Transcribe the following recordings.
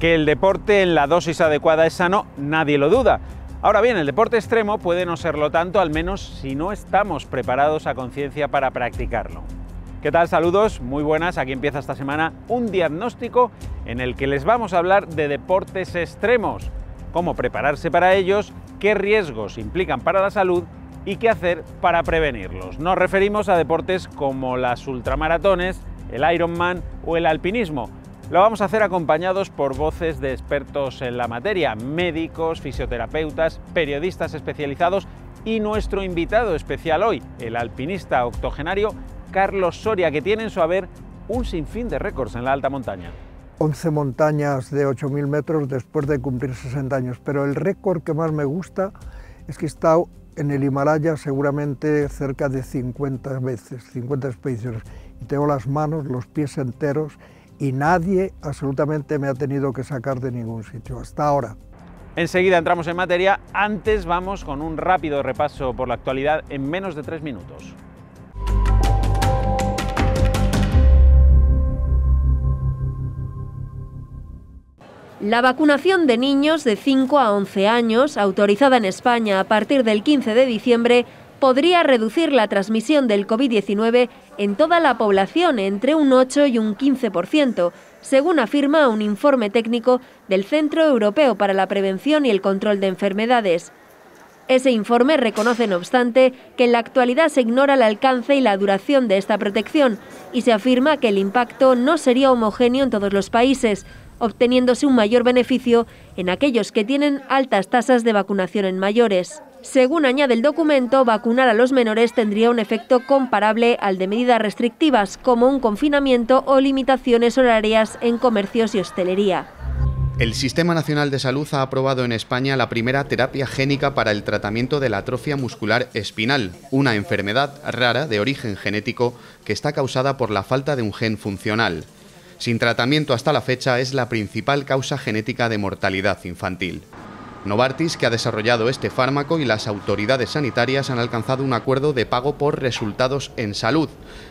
Que el deporte en la dosis adecuada es sano, nadie lo duda. Ahora bien, el deporte extremo puede no serlo tanto, al menos si no estamos preparados a conciencia para practicarlo. ¿Qué tal? Saludos, muy buenas. Aquí empieza esta semana un diagnóstico en el que les vamos a hablar de deportes extremos, cómo prepararse para ellos, qué riesgos implican para la salud y qué hacer para prevenirlos. Nos referimos a deportes como las ultramaratones, el Ironman o el alpinismo. Lo vamos a hacer acompañados por voces de expertos en la materia, médicos, fisioterapeutas, periodistas especializados y nuestro invitado especial hoy, el alpinista octogenario Carlos Soria, que tiene en su haber un sinfín de récords en la alta montaña. 11 montañas de 8.000 metros después de cumplir 60 años, pero el récord que más me gusta es que he estado en el Himalaya seguramente cerca de 50 veces, 50 expediciones, y tengo las manos, los pies enteros, y nadie absolutamente me ha tenido que sacar de ningún sitio, hasta ahora. Enseguida entramos en materia, antes vamos con un rápido repaso por la actualidad en menos de 3 minutos. La vacunación de niños de 5 a 11 años, autorizada en España a partir del 15 de diciembre, podría reducir la transmisión del COVID-19 en toda la población entre un 8 y un 15%, según afirma un informe técnico del Centro Europeo para la Prevención y el Control de Enfermedades. Ese informe reconoce, no obstante, que en la actualidad se ignora el alcance y la duración de esta protección y se afirma que el impacto no sería homogéneo en todos los países, obteniéndose un mayor beneficio en aquellos que tienen altas tasas de vacunación en mayores. Según añade el documento, vacunar a los menores tendría un efecto comparable al de medidas restrictivas, como un confinamiento o limitaciones horarias en comercios y hostelería. El Sistema Nacional de Salud ha aprobado en España la primera terapia génica para el tratamiento de la atrofia muscular espinal, una enfermedad rara de origen genético que está causada por la falta de un gen funcional. Sin tratamiento hasta la fecha, es la principal causa genética de mortalidad infantil. Novartis, que ha desarrollado este fármaco, y las autoridades sanitarias han alcanzado un acuerdo de pago por resultados en salud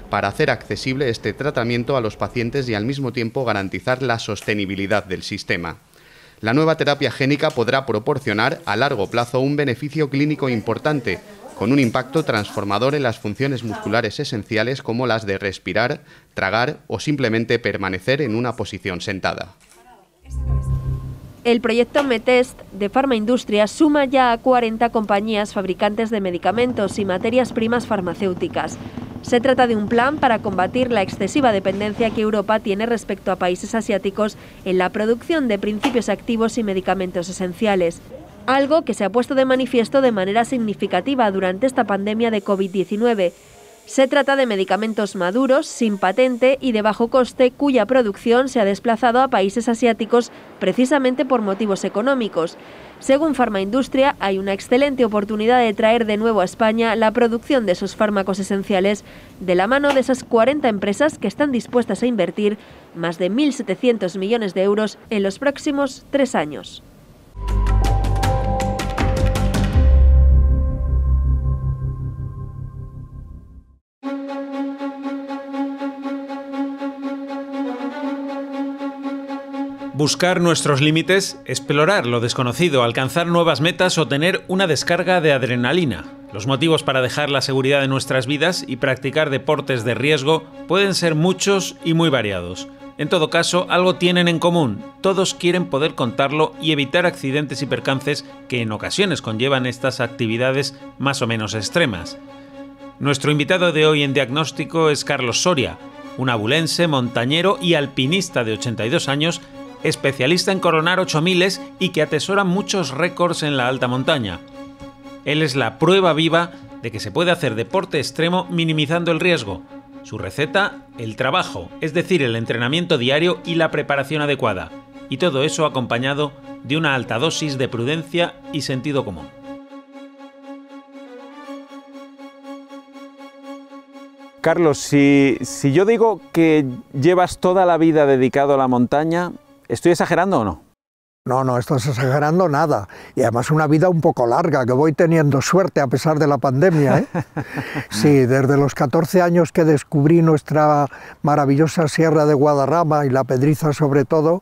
para hacer accesible este tratamiento a los pacientes y al mismo tiempo garantizar la sostenibilidad del sistema. La nueva terapia génica podrá proporcionar a largo plazo un beneficio clínico importante, con un impacto transformador en las funciones musculares esenciales como las de respirar, tragar o simplemente permanecer en una posición sentada. El proyecto METEST de Farmaindustria suma ya a 40 compañías fabricantes de medicamentos y materias primas farmacéuticas. Se trata de un plan para combatir la excesiva dependencia que Europa tiene respecto a países asiáticos en la producción de principios activos y medicamentos esenciales, algo que se ha puesto de manifiesto de manera significativa durante esta pandemia de COVID-19. Se trata de medicamentos maduros, sin patente y de bajo coste, cuya producción se ha desplazado a países asiáticos precisamente por motivos económicos. Según Farmaindustria, hay una excelente oportunidad de traer de nuevo a España la producción de esos fármacos esenciales de la mano de esas 40 empresas que están dispuestas a invertir más de 1.700 millones de euros en los próximos 3 años. Buscar nuestros límites, explorar lo desconocido, alcanzar nuevas metas o tener una descarga de adrenalina. Los motivos para dejar la seguridad de nuestras vidas y practicar deportes de riesgo pueden ser muchos y muy variados. En todo caso, algo tienen en común. Todos quieren poder contarlo y evitar accidentes y percances que en ocasiones conllevan estas actividades más o menos extremas. Nuestro invitado de hoy en Diagnóstico es Carlos Soria, un abulense, montañero y alpinista de 82 años, especialista en coronar 8000 y que atesora muchos récords en la alta montaña. Él es la prueba viva de que se puede hacer deporte extremo minimizando el riesgo. Su receta, el trabajo, es decir, el entrenamiento diario y la preparación adecuada. Y todo eso acompañado de una alta dosis de prudencia y sentido común. Carlos, si yo digo que llevas toda la vida dedicado a la montaña, ¿estoy exagerando o no? No estás exagerando nada. Y además una vida un poco larga, que voy teniendo suerte a pesar de la pandemia, ¿eh? Sí, desde los 14 años que descubrí nuestra maravillosa Sierra de Guadarrama y la Pedriza sobre todo,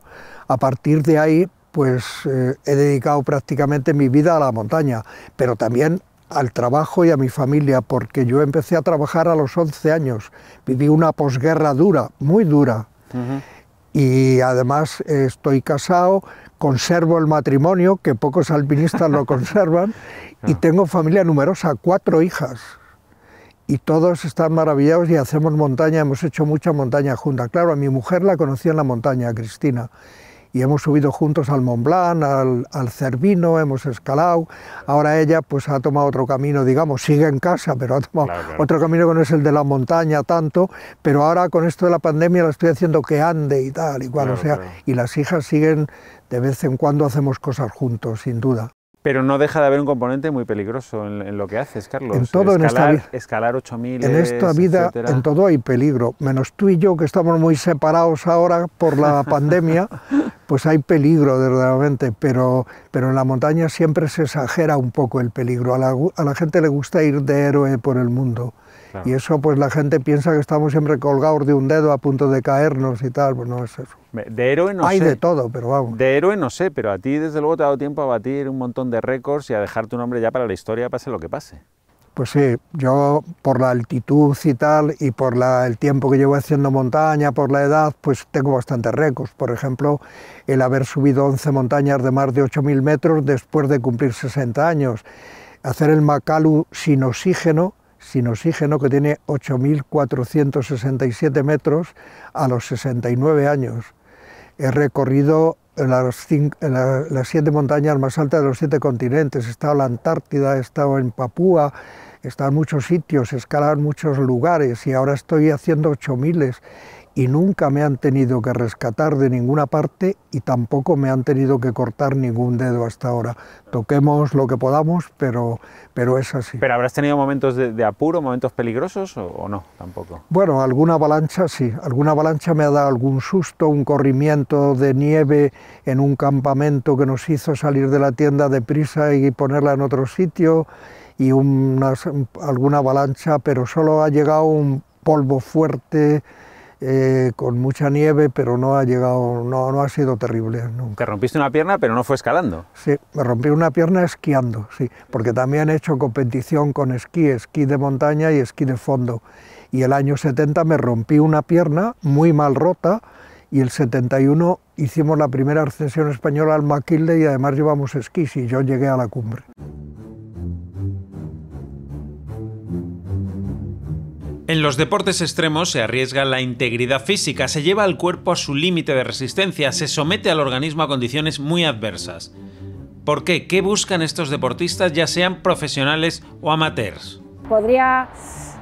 A partir de ahí, pues he dedicado prácticamente mi vida a la montaña, pero también al trabajo y a mi familia, porque yo empecé a trabajar a los 11 años. Viví una posguerra dura, muy dura. Y además estoy casado, conservo el matrimonio, que pocos alpinistas lo conservan, y tengo familia numerosa, 4 hijas. Y todos están maravillados y hacemos montaña, hemos hecho mucha montaña juntas. Claro, a mi mujer la conocí en la montaña, a Cristina, y hemos subido juntos al Mont Blanc, al Cervino, hemos escalado. Ahora ella pues ha tomado otro camino, digamos, sigue en casa, pero ha tomado otro camino que no es el de la montaña tanto, pero ahora con esto de la pandemia la estoy haciendo que ande y tal, y cual, o sea, y las hijas siguen, de vez en cuando hacemos cosas juntos, sin duda. Pero no deja de haber un componente muy peligroso en lo que haces, Carlos. En todo, escalar 8000. En esta vida, etcétera. En todo hay peligro. Menos tú y yo, que estamos muy separados ahora por la pandemia, pues hay peligro, verdaderamente. Pero en la montaña siempre se exagera un poco el peligro. A la gente le gusta ir de héroe por el mundo. Claro. Y eso, pues la gente piensa que estamos siempre colgados de un dedo a punto de caernos y tal, pues no es eso. De héroe no sé. Hay de todo, pero vamos. De héroe no sé, pero a ti desde luego te ha dado tiempo a batir un montón de récords y a dejar tu nombre ya para la historia, pase lo que pase. Pues sí, yo por la altitud y tal, y por el tiempo que llevo haciendo montaña, por la edad, pues tengo bastantes récords. Por ejemplo, el haber subido 11 montañas de más de 8000 metros después de cumplir 60 años. Hacer el Makalu sin oxígeno, que tiene 8.467 metros a los 69 años. He recorrido las 7 montañas más altas de los 7 continentes. He estado en la Antártida, he estado en Papúa, he estado en muchos sitios, he escalado en muchos lugares y ahora estoy haciendo 8000 y nunca me han tenido que rescatar de ninguna parte y tampoco me han tenido que cortar ningún dedo hasta ahora. Toquemos lo que podamos, pero es así. ¿Pero habrás tenido momentos de apuro, momentos peligrosos o no? Tampoco. Bueno, alguna avalancha sí, alguna avalancha me ha dado algún susto, un corrimiento de nieve en un campamento que nos hizo salir de la tienda deprisa y ponerla en otro sitio, y alguna avalancha, pero solo ha llegado un polvo fuerte, con mucha nieve, pero no ha sido terrible nunca. ¿Te rompiste una pierna, pero no fue escalando? Sí, me rompí una pierna esquiando, sí, porque también he hecho competición con esquí de montaña y esquí de fondo. Y el año 70 me rompí una pierna muy mal rota, y el 71 hicimos la primera ascensión española al Maquilde y además llevamos esquís y yo llegué a la cumbre. En los deportes extremos se arriesga la integridad física, se lleva al cuerpo a su límite de resistencia, se somete al organismo a condiciones muy adversas. ¿Por qué? ¿Qué buscan estos deportistas, ya sean profesionales o amateurs? Podría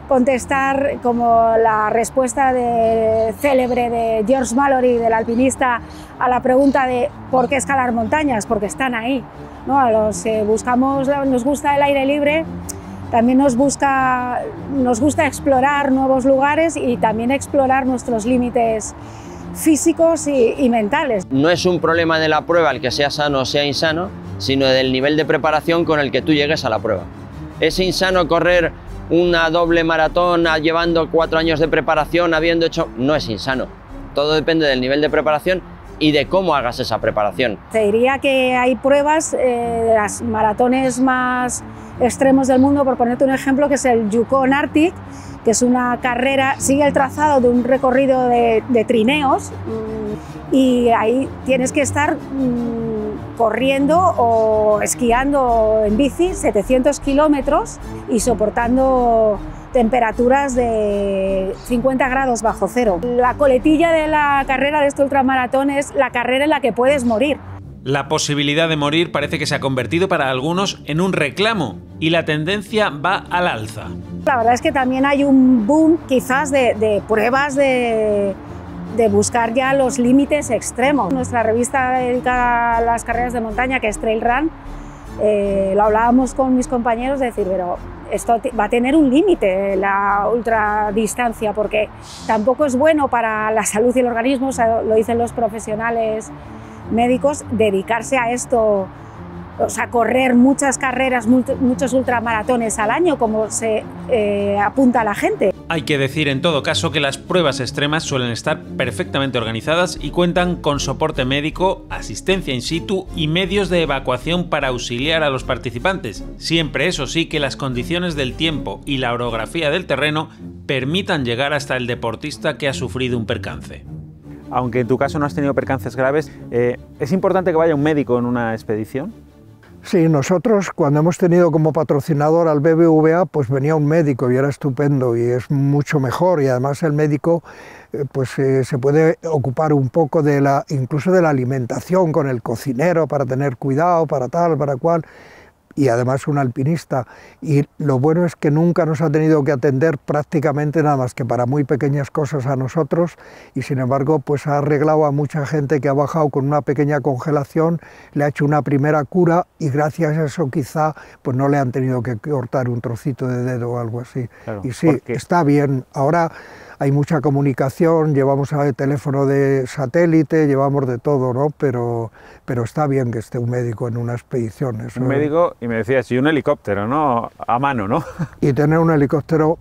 contestar como la respuesta célebre de George Mallory, del alpinista, a la pregunta de ¿por qué escalar montañas? Porque están ahí, ¿no? A los que nos gusta el aire libre, también nos gusta explorar nuevos lugares y también explorar nuestros límites físicos y mentales. No es un problema de la prueba el que sea sano o sea insano, sino del nivel de preparación con el que tú llegues a la prueba. ¿Es insano correr una doble maratón llevando 4 años de preparación, habiendo hecho...? No es insano. Todo depende del nivel de preparación y de cómo hagas esa preparación. Te diría que hay pruebas de las maratones más extremos del mundo, por ponerte un ejemplo, que es el Yukon Arctic, que es una carrera, sigue el trazado de un recorrido de trineos, y ahí tienes que estar corriendo o esquiando en bici 700 kilómetros y soportando temperaturas de 50 grados bajo cero. La coletilla de la carrera de este ultramaratón es la carrera en la que puedes morir. La posibilidad de morir parece que se ha convertido para algunos en un reclamo y la tendencia va al alza. La verdad es que también hay un boom quizás de pruebas de buscar ya los límites extremos. Nuestra revista dedicada a las carreras de montaña, que es Trail Run, lo hablábamos con mis compañeros, de decir, pero esto va a tener un límite, la ultradistancia, porque tampoco es bueno para la salud y el organismo, o sea, lo dicen los profesionales médicos, dedicarse a esto o sea, correr muchas carreras, muchos ultramaratones al año, como se apunta a la gente. Hay que decir en todo caso que las pruebas extremas suelen estar perfectamente organizadas y cuentan con soporte médico, asistencia in situ y medios de evacuación para auxiliar a los participantes, siempre eso sí que las condiciones del tiempo y la orografía del terreno permitan llegar hasta el deportista que ha sufrido un percance. Aunque en tu caso no has tenido percances graves, ¿es importante que vaya un médico en una expedición? Sí, nosotros cuando hemos tenido como patrocinador al BBVA, pues venía un médico y era estupendo y es mucho mejor, y además el médico se puede ocupar un poco incluso de la alimentación con el cocinero para tener cuidado, para tal, para cual, y además un alpinista. Y lo bueno es que nunca nos ha tenido que atender prácticamente nada más que para muy pequeñas cosas a nosotros, y sin embargo pues ha arreglado a mucha gente que ha bajado con una pequeña congelación, le ha hecho una primera cura y gracias a eso quizá pues no le han tenido que cortar un trocito de dedo o algo así. Claro, y sí, está bien. Ahora hay mucha comunicación, llevamos teléfono de satélite, llevamos de todo, ¿no? Pero está bien que esté un médico en una expedición. Eso un médico, y me decías, y un helicóptero, ¿no? A mano, ¿no? Y tener un helicóptero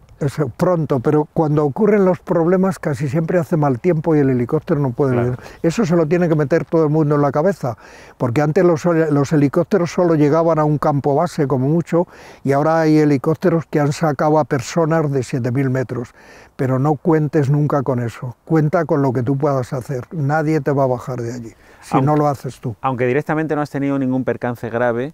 pronto, pero cuando ocurren los problemas casi siempre hace mal tiempo y el helicóptero no puede venir. Eso se lo tiene que meter todo el mundo en la cabeza, porque antes los helicópteros solo llegaban a un campo base como mucho, y ahora hay helicópteros que han sacado a personas de 7.000 metros, pero no cuentes nunca con eso, cuenta con lo que tú puedas hacer, nadie te va a bajar de allí, si no lo haces tú. Aunque directamente no has tenido ningún percance grave,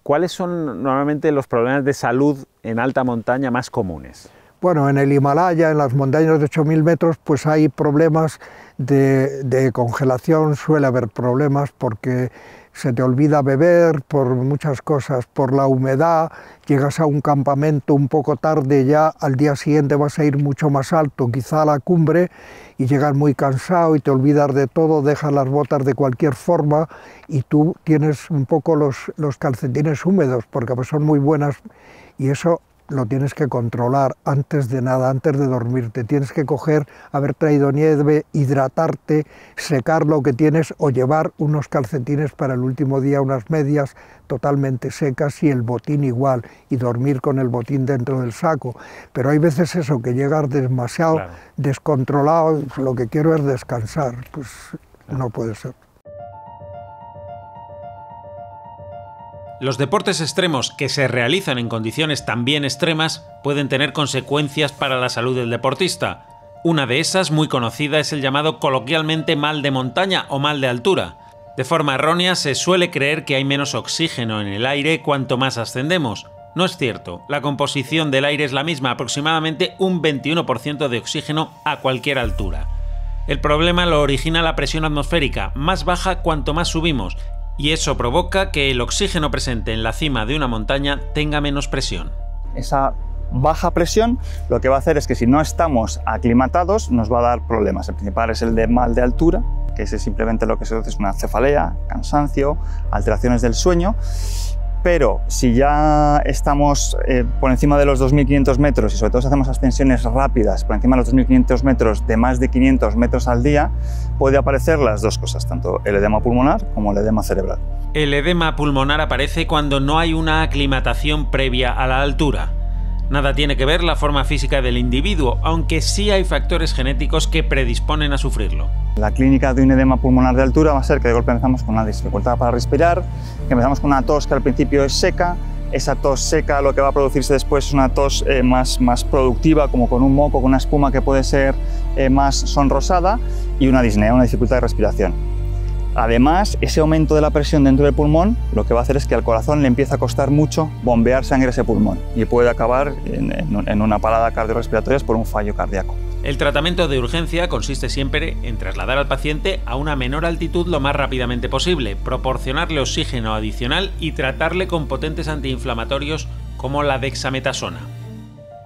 ¿cuáles son normalmente los problemas de salud en alta montaña más comunes? Bueno, en el Himalaya, en las montañas de 8.000 metros, pues hay problemas de congelación, suele haber problemas porque se te olvida beber, por muchas cosas, por la humedad, llegas a un campamento un poco tarde, ya al día siguiente vas a ir mucho más alto, quizá a la cumbre, y llegas muy cansado y te olvidas de todo, dejas las botas de cualquier forma y tú tienes un poco los calcetines húmedos, porque pues son muy buenas, y eso lo tienes que controlar antes de nada, antes de dormirte. Tienes que coger, haber traído nieve, hidratarte, secar lo que tienes o llevar unos calcetines para el último día, unas medias totalmente secas y el botín igual, y dormir con el botín dentro del saco. Pero hay veces eso, que llegas demasiado descontrolado, lo que quiero es descansar, pues no puede ser. Los deportes extremos que se realizan en condiciones también extremas pueden tener consecuencias para la salud del deportista. Una de esas, muy conocida, es el llamado coloquialmente mal de montaña o mal de altura. De forma errónea se suele creer que hay menos oxígeno en el aire cuanto más ascendemos. No es cierto, la composición del aire es la misma, aproximadamente un 21% de oxígeno a cualquier altura. El problema lo origina la presión atmosférica, más baja cuanto más subimos, y eso provoca que el oxígeno presente en la cima de una montaña tenga menos presión. Esa baja presión lo que va a hacer es que si no estamos aclimatados nos va a dar problemas. El principal es el de mal de altura, que ese simplemente lo que se hace es una cefalea, cansancio, alteraciones del sueño. Pero si ya estamos por encima de los 2.500 metros y sobre todo si hacemos ascensiones rápidas por encima de los 2.500 metros de más de 500 metros al día, puede aparecer las dos cosas, tanto el edema pulmonar como el edema cerebral. El edema pulmonar aparece cuando no hay una aclimatación previa a la altura. Nada tiene que ver la forma física del individuo, aunque sí hay factores genéticos que predisponen a sufrirlo. La clínica de un edema pulmonar de altura va a ser que de golpe empezamos con una dificultad para respirar, que empezamos con una tos que al principio es seca. Esa tos seca lo que va a producirse después es una tos más productiva, como con un moco, con una espuma que puede ser más sonrosada, y una disnea, una dificultad de respiración. Además, ese aumento de la presión dentro del pulmón lo que va a hacer es que al corazón le empieza a costar mucho bombear sangre a ese pulmón y puede acabar en una parada cardiorrespiratoria por un fallo cardíaco. El tratamiento de urgencia consiste siempre en trasladar al paciente a una menor altitud lo más rápidamente posible, proporcionarle oxígeno adicional y tratarle con potentes antiinflamatorios como la dexametasona.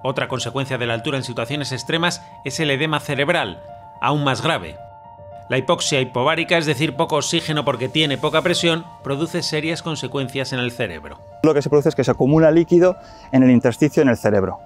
Otra consecuencia de la altura en situaciones extremas es el edema cerebral, aún más grave. La hipoxia hipovárica, es decir, poco oxígeno porque tiene poca presión, produce serias consecuencias en el cerebro. Lo que se produce es que se acumula líquido en el intersticio en el cerebro.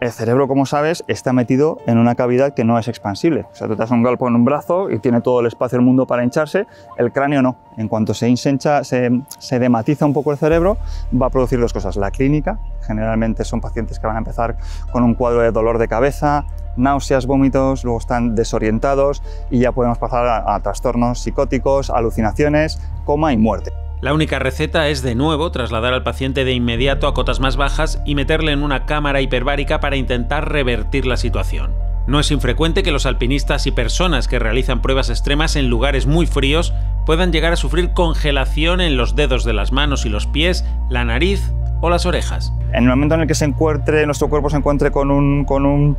El cerebro, como sabes, está metido en una cavidad que no es expansible. O sea, tú te das un golpe en un brazo y tiene todo el espacio del mundo para hincharse, el cráneo no. En cuanto se hincha, se dematiza un poco el cerebro, va a producir dos cosas. La clínica, generalmente son pacientes que van a empezar con un cuadro de dolor de cabeza, náuseas, vómitos, luego están desorientados y ya podemos pasar a trastornos psicóticos, alucinaciones, coma y muerte. La única receta es, de nuevo, trasladar al paciente de inmediato a cotas más bajas y meterle en una cámara hiperbárica para intentar revertir la situación. No es infrecuente que los alpinistas y personas que realizan pruebas extremas en lugares muy fríos puedan llegar a sufrir congelación en los dedos de las manos y los pies, la nariz o las orejas. En el momento en el que nuestro cuerpo se encuentre con un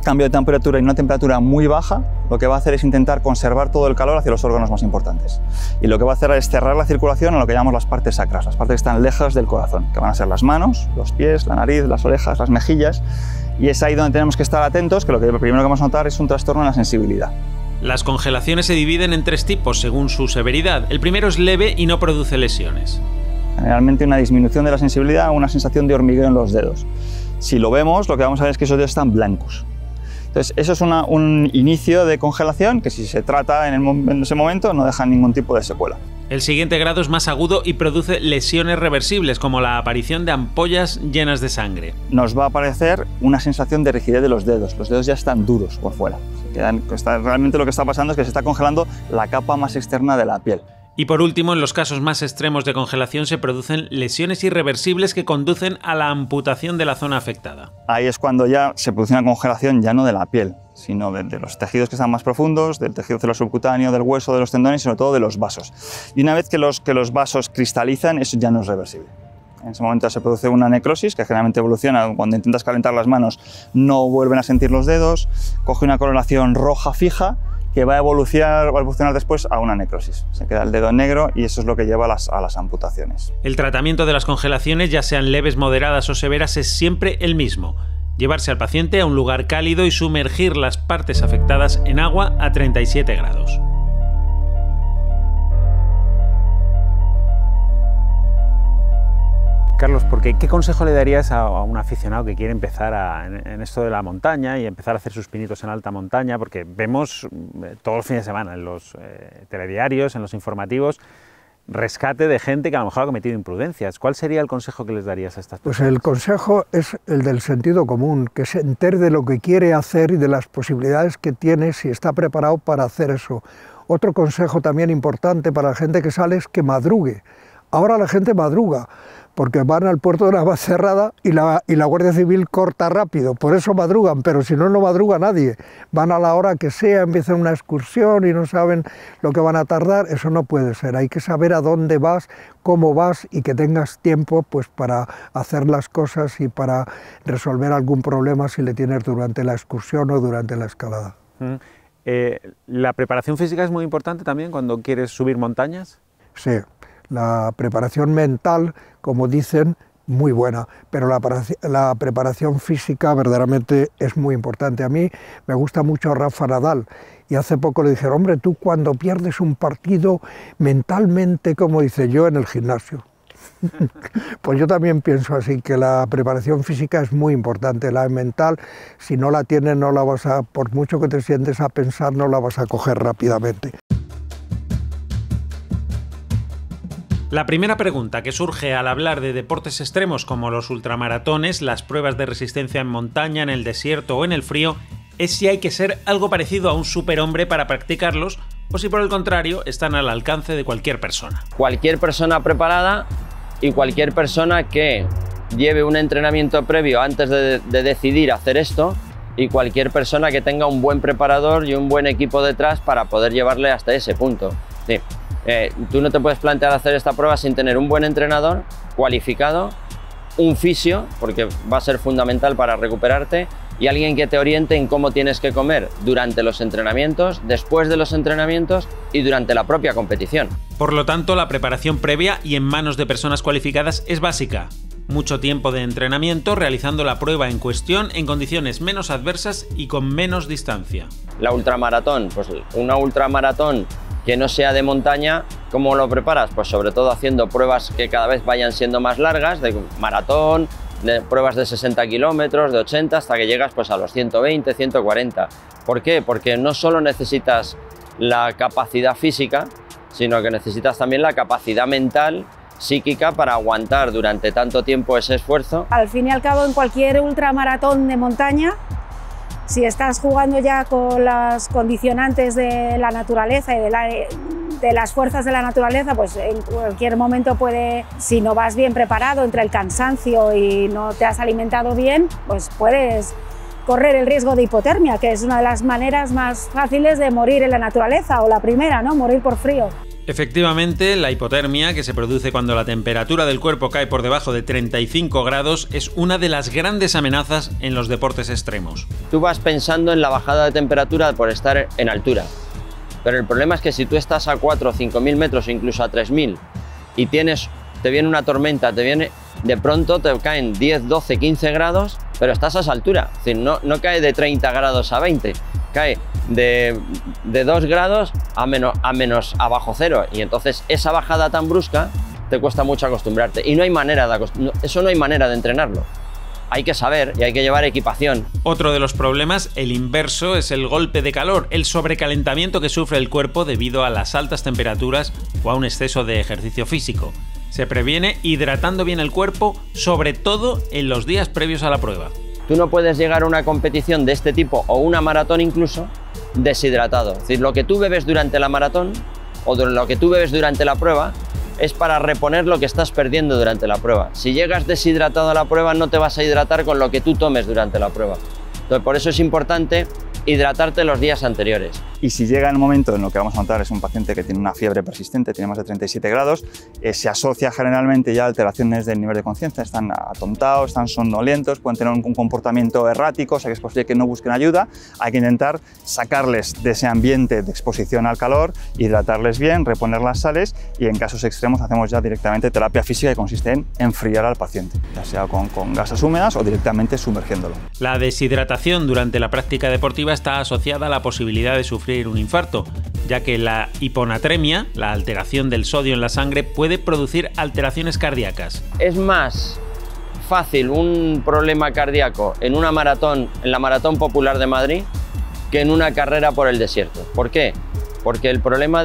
cambio de temperatura y una temperatura muy baja, lo que va a hacer es intentar conservar todo el calor hacia los órganos más importantes. Y lo que va a hacer es cerrar la circulación a lo que llamamos las partes sacras, las partes que están lejos del corazón, que van a ser las manos, los pies, la nariz, las orejas, las mejillas. Y es ahí donde tenemos que estar atentos, que lo primero que vamos a notar es un trastorno en la sensibilidad. Las congelaciones se dividen en 3 tipos según su severidad. El primero es leve y no produce lesiones. Generalmente una disminución de la sensibilidad, una sensación de hormigueo en los dedos. Si lo vemos, lo que vamos a ver es que esos dedos están blancos. Entonces, eso es un inicio de congelación que, si se trata en ese momento, no deja ningún tipo de secuela. El siguiente grado es más agudo y produce lesiones reversibles, como la aparición de ampollas llenas de sangre. Nos va a aparecer una sensación de rigidez de los dedos ya están duros por fuera. Realmente lo que está pasando es que se está congelando la capa más externa de la piel. Y por último, en los casos más extremos de congelación se producen lesiones irreversibles que conducen a la amputación de la zona afectada. Ahí es cuando ya se produce una congelación ya no de la piel, sino de los tejidos que están más profundos, del tejido celosubcutáneo, del hueso, de los tendones y sobre todo de los vasos. Y una vez que los vasos cristalizan, eso ya no es reversible. En ese momento se produce una necrosis que generalmente evoluciona cuando intentas calentar las manos, no vuelven a sentir los dedos, coge una coloración roja fija que va a evolucionar después a una necrosis. Se queda el dedo negro y eso es lo que lleva a las amputaciones. El tratamiento de las congelaciones, ya sean leves, moderadas o severas, es siempre el mismo. Llevarse al paciente a un lugar cálido y sumergir las partes afectadas en agua a 37 grados. Carlos, ¿qué consejo le darías a un aficionado que quiere empezar en esto de la montaña y empezar a hacer sus pinitos en alta montaña? Porque vemos todos los fines de semana en los telediarios, en los informativos, rescate de gente que a lo mejor ha cometido imprudencias. ¿Cuál sería el consejo que les darías a estas personas? Pues el consejo es el del sentido común, que se entere de lo que quiere hacer y de las posibilidades que tiene si está preparado para hacer eso. Otro consejo también importante para la gente que sale es que madrugue. Ahora la gente madruga, porque van al puerto de Navacerrada y la Guardia Civil corta rápido, por eso madrugan, pero si no, no madruga nadie. Van a la hora que sea, empiezan una excursión y no saben lo que van a tardar, eso no puede ser. Hay que saber a dónde vas, cómo vas y que tengas tiempo pues, para hacer las cosas y para resolver algún problema si le tienes durante la excursión o durante la escalada. ¿La preparación física es muy importante también cuando quieres subir montañas? Sí. La preparación mental, como dicen, muy buena, pero la preparación física verdaderamente es muy importante. A mí me gusta mucho Rafa Nadal y hace poco le dijeron, hombre, tú cuando pierdes un partido mentalmente, como dice yo, en el gimnasio. Pues yo también pienso así, que la preparación física es muy importante. La mental, si no la tienes, no la vas a, por mucho que te sientes a pensar, no la vas a coger rápidamente. La primera pregunta que surge al hablar de deportes extremos como los ultramaratones, las pruebas de resistencia en montaña, en el desierto o en el frío, es si hay que ser algo parecido a un superhombre para practicarlos o si por el contrario están al alcance de cualquier persona. Cualquier persona preparada y cualquier persona que lleve un entrenamiento previo antes de decidir hacer esto, y cualquier persona que tenga un buen preparador y un buen equipo detrás para poder llevarle hasta ese punto. Sí. Tú no te puedes plantear hacer esta prueba sin tener un buen entrenador cualificado, un fisio, porque va a ser fundamental para recuperarte, y alguien que te oriente en cómo tienes que comer durante los entrenamientos, después de los entrenamientos y durante la propia competición. Por lo tanto, la preparación previa y en manos de personas cualificadas es básica. Mucho tiempo de entrenamiento realizando la prueba en cuestión en condiciones menos adversas y con menos distancia. La ultramaratón, pues una ultramaratón que no sea de montaña, ¿cómo lo preparas? Pues sobre todo haciendo pruebas que cada vez vayan siendo más largas, de maratón, de pruebas de 60 kilómetros, de 80, hasta que llegas pues a los 120, 140. ¿Por qué? Porque no solo necesitas la capacidad física, sino que necesitas también la capacidad mental, psíquica, para aguantar durante tanto tiempo ese esfuerzo. Al fin y al cabo, en cualquier ultramaratón de montaña, si estás jugando ya con las condicionantes de la naturaleza y de las fuerzas de la naturaleza, pues en cualquier momento puede, si no vas bien preparado entre el cansancio y no te has alimentado bien, pues puedes correr el riesgo de hipotermia, que es una de las maneras más fáciles de morir en la naturaleza, o la primera, ¿no? Morir por frío. Efectivamente, la hipotermia, que se produce cuando la temperatura del cuerpo cae por debajo de 35 grados, es una de las grandes amenazas en los deportes extremos. Tú vas pensando en la bajada de temperatura por estar en altura, pero el problema es que si tú estás a 4 o 5.000 metros, incluso a 3.000, y te viene una tormenta, de pronto te caen 10, 12, 15 grados, pero estás a esa altura. Es decir, no cae de 30 grados a 20, cae de 2 grados a bajo cero, y entonces esa bajada tan brusca te cuesta mucho acostumbrarte, y no hay manera de entrenarlo. Hay que saber y hay que llevar equipación. Otro de los problemas, el inverso, es el golpe de calor, el sobrecalentamiento que sufre el cuerpo debido a las altas temperaturas o a un exceso de ejercicio físico. Se previene hidratando bien el cuerpo, sobre todo en los días previos a la prueba. Tú no puedes llegar a una competición de este tipo, o una maratón incluso, deshidratado. Es decir, lo que tú bebes durante la maratón o lo que tú bebes durante la prueba es para reponer lo que estás perdiendo durante la prueba. Si llegas deshidratado a la prueba, no te vas a hidratar con lo que tú tomes durante la prueba. Entonces, por eso es importante hidratarte los días anteriores. Y si llega el momento en lo que vamos a notar es un paciente que tiene una fiebre persistente, tiene más de 37 grados, se asocia generalmente ya a alteraciones del nivel de conciencia, están atontados, están somnolientos, pueden tener un comportamiento errático, o sea que es posible que no busquen ayuda. Hay que intentar sacarles de ese ambiente de exposición al calor, hidratarles bien, reponer las sales, y en casos extremos hacemos ya directamente terapia física, que consiste en enfriar al paciente, ya sea con gasas húmedas o directamente sumergiéndolo. La deshidratación durante la práctica deportiva está asociada a la posibilidad de sufrir un infarto, ya que la hiponatremia, la alteración del sodio en la sangre, puede producir alteraciones cardíacas. Es más fácil un problema cardíaco en una maratón, en la Maratón Popular de Madrid, que en una carrera por el desierto. ¿Por qué? Porque el problema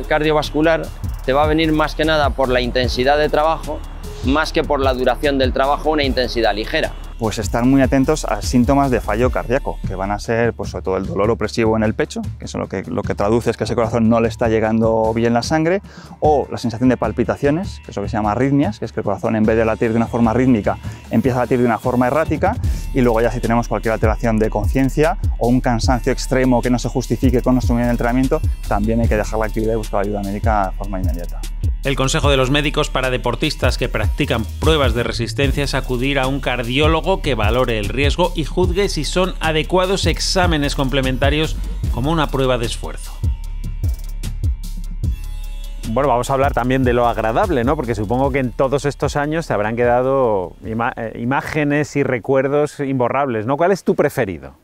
cardiovascular te va a venir más que nada por la intensidad de trabajo, más que por la duración del trabajo, una intensidad ligera. Pues estar muy atentos a síntomas de fallo cardíaco, que van a ser pues, sobre todo el dolor opresivo en el pecho, que eso lo que traduce es que ese corazón no le está llegando bien la sangre, o la sensación de palpitaciones, que es lo que se llama arritmias, que es que el corazón, en vez de latir de una forma rítmica, empieza a latir de una forma errática. Y luego ya si tenemos cualquier alteración de conciencia o un cansancio extremo que no se justifique con nuestro entrenamiento, también hay que dejar la actividad y buscar ayuda médica de forma inmediata. El consejo de los médicos para deportistas que practican pruebas de resistencia es acudir a un cardiólogo que valore el riesgo y juzgue si son adecuados exámenes complementarios como una prueba de esfuerzo. Bueno, vamos a hablar también de lo agradable, ¿no? Porque supongo que en todos estos años te habrán quedado imágenes y recuerdos imborrables, ¿no? ¿Cuál es tu preferido?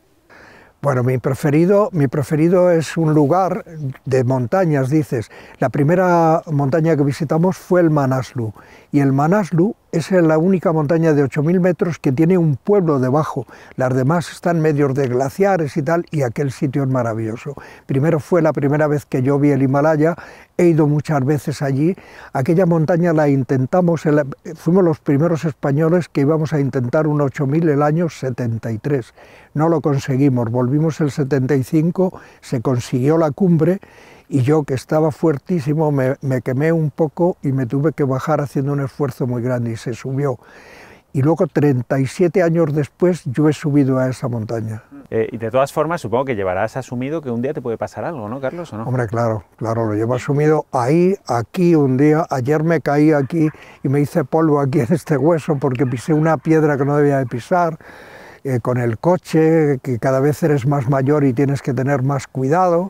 Bueno, mi preferido es un lugar de montañas, dices. La primera montaña que visitamos fue el Manaslu, y el Manaslu es la única montaña de 8.000 metros que tiene un pueblo debajo. Las demás están medios de glaciares y tal, y aquel sitio es maravilloso. Primero fue la primera vez que yo vi el Himalaya, he ido muchas veces allí. Aquella montaña la intentamos, fuimos los primeros españoles que íbamos a intentar un 8.000 el año 73. No lo conseguimos, volvimos el 75, se consiguió la cumbre, y yo, que estaba fuertísimo, me quemé un poco y me tuve que bajar haciendo un esfuerzo muy grande, y se subió. Y luego, 37 años después, yo he subido a esa montaña. Y de todas formas, supongo que llevarás asumido que un día te puede pasar algo, ¿no, Carlos? ¿O no? Hombre, claro, lo llevo asumido ahí, aquí un día. Ayer me caí aquí y me hice polvo aquí en este hueso porque pisé una piedra que no debía de pisar. Con el coche, que cada vez eres más mayor y tienes que tener más cuidado.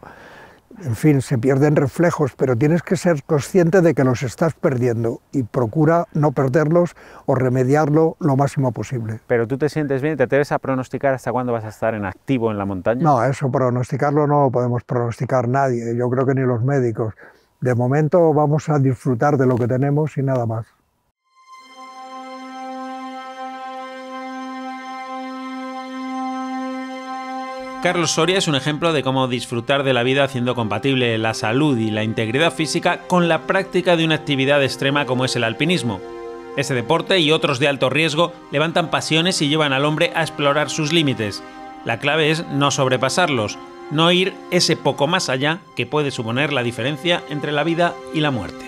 En fin, se pierden reflejos, pero tienes que ser consciente de que los estás perdiendo y procura no perderlos o remediarlo lo máximo posible. ¿Pero tú te sientes bien? ¿Te atreves a pronosticar hasta cuándo vas a estar en activo en la montaña? No, eso pronosticarlo no lo podemos pronosticar nadie, yo creo que ni los médicos. De momento vamos a disfrutar de lo que tenemos y nada más. Carlos Soria es un ejemplo de cómo disfrutar de la vida haciendo compatible la salud y la integridad física con la práctica de una actividad extrema como es el alpinismo. Este deporte y otros de alto riesgo levantan pasiones y llevan al hombre a explorar sus límites. La clave es no sobrepasarlos, no ir ese poco más allá que puede suponer la diferencia entre la vida y la muerte.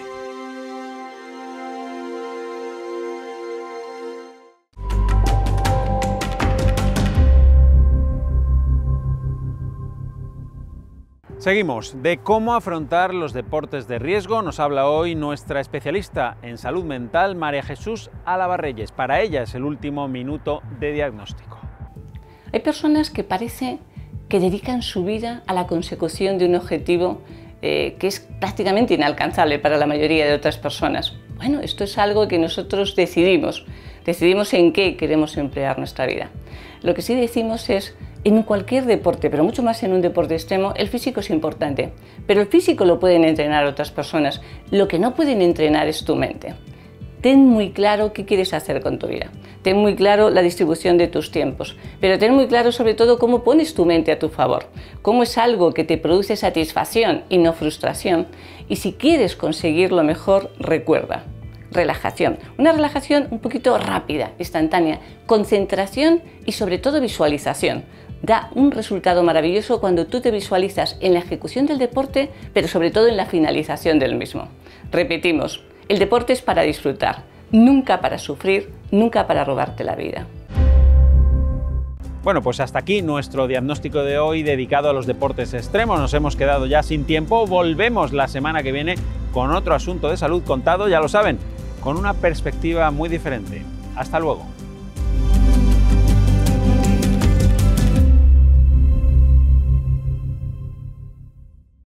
Seguimos. De cómo afrontar los deportes de riesgo nos habla hoy nuestra especialista en salud mental, María Jesús Álava Reyes. Para ella es el último minuto de diagnóstico. Hay personas que parece que dedican su vida a la consecución de un objetivo que es prácticamente inalcanzable para la mayoría de otras personas. Bueno, esto es algo que nosotros decidimos en qué queremos emplear nuestra vida. Lo que sí decimos es, en cualquier deporte, pero mucho más en un deporte extremo, el físico es importante, pero el físico lo pueden entrenar otras personas. Lo que no pueden entrenar es tu mente. Ten muy claro qué quieres hacer con tu vida, ten muy claro la distribución de tus tiempos, pero ten muy claro sobre todo cómo pones tu mente a tu favor, cómo es algo que te produce satisfacción y no frustración, y si quieres conseguirlo mejor, recuerda, relajación, una relajación un poquito rápida, instantánea, concentración y sobre todo visualización. Da un resultado maravilloso cuando tú te visualizas en la ejecución del deporte, pero sobre todo en la finalización del mismo. Repetimos, el deporte es para disfrutar, nunca para sufrir, nunca para robarte la vida. Bueno, pues hasta aquí nuestro diagnóstico de hoy dedicado a los deportes extremos. Nos hemos quedado ya sin tiempo. Volvemos la semana que viene con otro asunto de salud contado, ya lo saben, con una perspectiva muy diferente. Hasta luego.